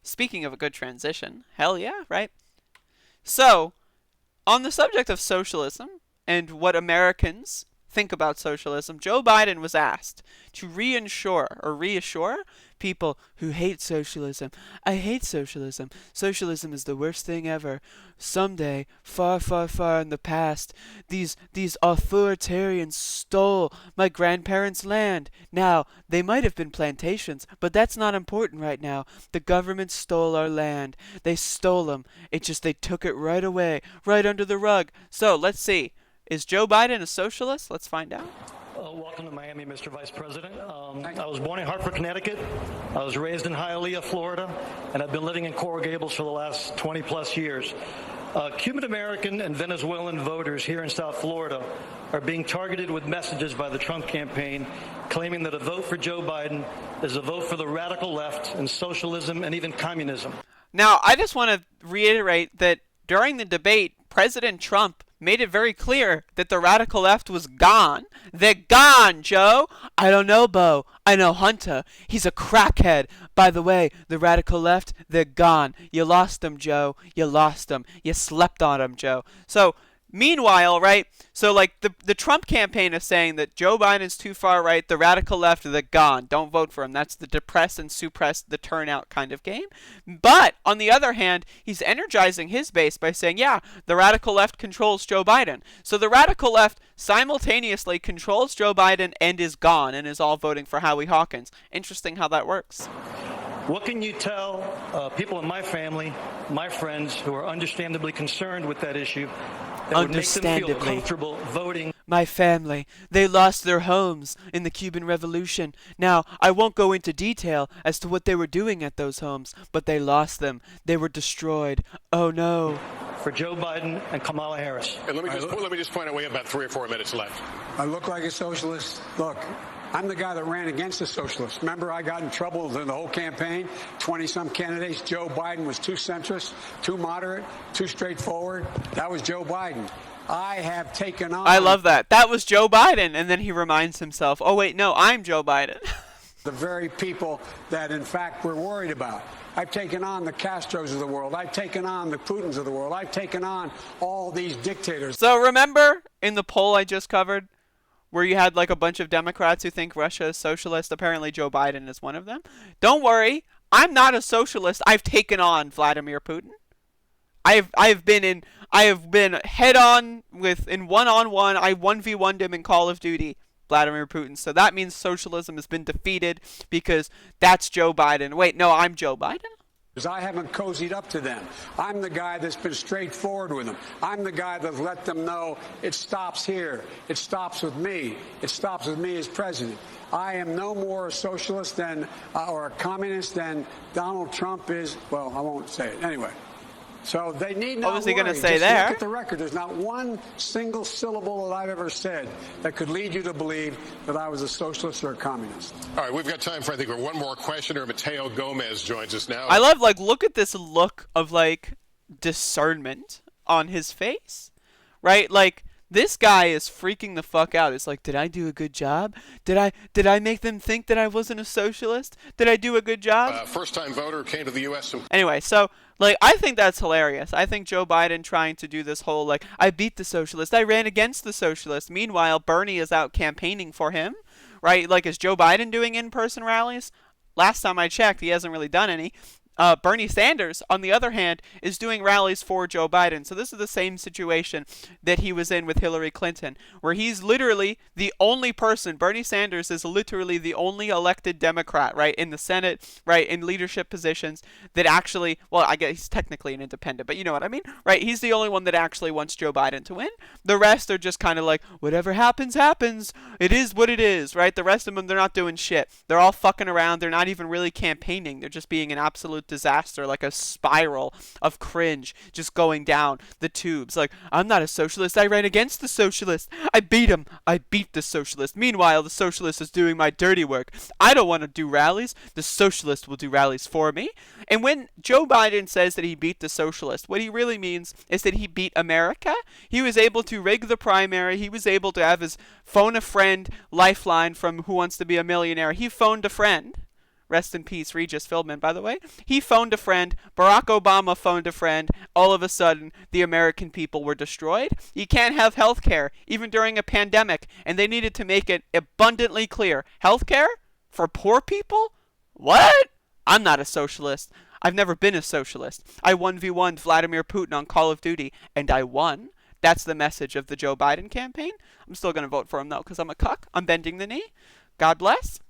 Speaking of a good transition, hell yeah, right? So, on the subject of socialism and what Americans think about socialism, Joe Biden was asked to reassure people who hate socialism. I hate socialism. Socialism is the worst thing ever. Someday, far, far, far in the past, these authoritarians stole my grandparents' land. Now, they might have been plantations, but that's not important right now. The government stole our land. They stole them. It just, they took it right away, right under the rug. So, let's see. Is Joe Biden a socialist? Let's find out. Welcome to Miami, Mr. Vice President. I was born in Hartford, Connecticut. I was raised in Hialeah, Florida, and I've been living in Coral Gables for the last 20-plus years. Cuban American and Venezuelan voters here in South Florida are being targeted with messages by the Trump campaign claiming that a vote for Joe Biden is a vote for the radical left and socialism and even communism. Now, I just want to reiterate that during the debate, President Trump made it very clear that the radical left was gone. They're gone, Joe. I don't know, Bo. I know Hunter. He's a crackhead. By the way, the radical left, they're gone. You lost them, Joe. You lost them. You slept on them, Joe. So, meanwhile, right, so like the Trump campaign is saying that Joe Biden's too far right, the radical left, they're gone. Don't vote for him. That's the depress and suppress the turnout kind of game. But, on the other hand, he's energizing his base by saying, yeah, the radical left controls Joe Biden. So the radical left simultaneously controls Joe Biden and is gone and is all voting for Howie Hawkins. Interesting how that works. What can you tell people in my family, my friends, who are understandably concerned with that issue, that would make them feel comfortable voting? My family, they lost their homes in the Cuban Revolution. Now, I won't go into detail as to what they were doing at those homes, but they lost them. They were destroyed. Oh no. For Joe Biden and Kamala Harris. And let me just point out we have about 3 or 4 minutes left. I look like a socialist. Look, I'm the guy that ran against the socialists. Remember, I got in trouble in the whole campaign. 20-some candidates. Joe Biden was too centrist, too moderate, too straightforward. That was Joe Biden. I have taken on... I love that. That was Joe Biden. And then he reminds himself, oh, wait, no, I'm Joe Biden. the very people that, in fact, we're worried about. I've taken on the Castros of the world. I've taken on the Putins of the world. I've taken on all these dictators. So remember in the poll I just covered, where you had like a bunch of Democrats who think Russia is socialist? Apparently Joe Biden is one of them. Don't worry, I'm not a socialist. I've taken on Vladimir Putin. I have been head on with in one-on-one. I 1v1'd him in Call of Duty, Vladimir Putin. So that means socialism has been defeated because that's Joe Biden. Wait, no, I'm Joe Biden? I haven't cozied up to them. I'm the guy that's been straightforward with them. I'm the guy that's let them know it stops here. It stops with me. It stops with me as president. I am no more a socialist than or a communist than Donald Trump is. Well, I won't say it. Anyway. So they need not What was he going to say Just there? Look at the record. There's not one single syllable that I've ever said that could lead you to believe that I was a socialist or a communist. All right, we've got time for, I think, one more questioner. Mateo Gomez joins us now. I love, look at this look of, discernment on his face, right? This guy is freaking the fuck out. It's like, did I do a good job? Did I make them think that I wasn't a socialist? Did I do a good job? First-time voter, came to the U.S. Anyway, so, I think that's hilarious. I think Joe Biden trying to do this whole, I beat the socialist. I ran against the socialist. Meanwhile, Bernie is out campaigning for him, right? Is Joe Biden doing in-person rallies? Last time I checked, he hasn't really done any. Bernie Sanders, on the other hand, is doing rallies for Joe Biden. So this is the same situation that he was in with Hillary Clinton, where he's literally the only person, Bernie Sanders is literally the only elected Democrat, right, in the Senate, right, in leadership positions that actually, well, I guess he's technically an independent, but you know what I mean, right? He's the only one that actually wants Joe Biden to win. The rest are just kind of whatever happens, happens. It is what it is, right? The rest of them, they're not doing shit. They're all fucking around. They're not even really campaigning. They're just being an absolute disaster, like a spiral of cringe just going down the tubes. I'm not a socialist. I ran against the socialist. I beat him. I beat the socialist. Meanwhile, the socialist is doing my dirty work. I don't want to do rallies. The socialist will do rallies for me. And when Joe Biden says that he beat the socialist, what he really means is that he beat America. He was able to rig the primary. He was able to have his phone a friend lifeline from Who Wants to Be a Millionaire. He phoned a friend, Rest in peace, Regis Philbin, by the way. He phoned a friend. Barack Obama phoned a friend. All of a sudden, the American people were destroyed. You can't have health care, even during a pandemic. And they needed to make it abundantly clear. Health care? For poor people? What? I'm not a socialist. I've never been a socialist. I 1v1'd Vladimir Putin on Call of Duty, and I won. That's the message of the Joe Biden campaign. I'm still going to vote for him, though, because I'm a cuck. I'm bending the knee. God bless.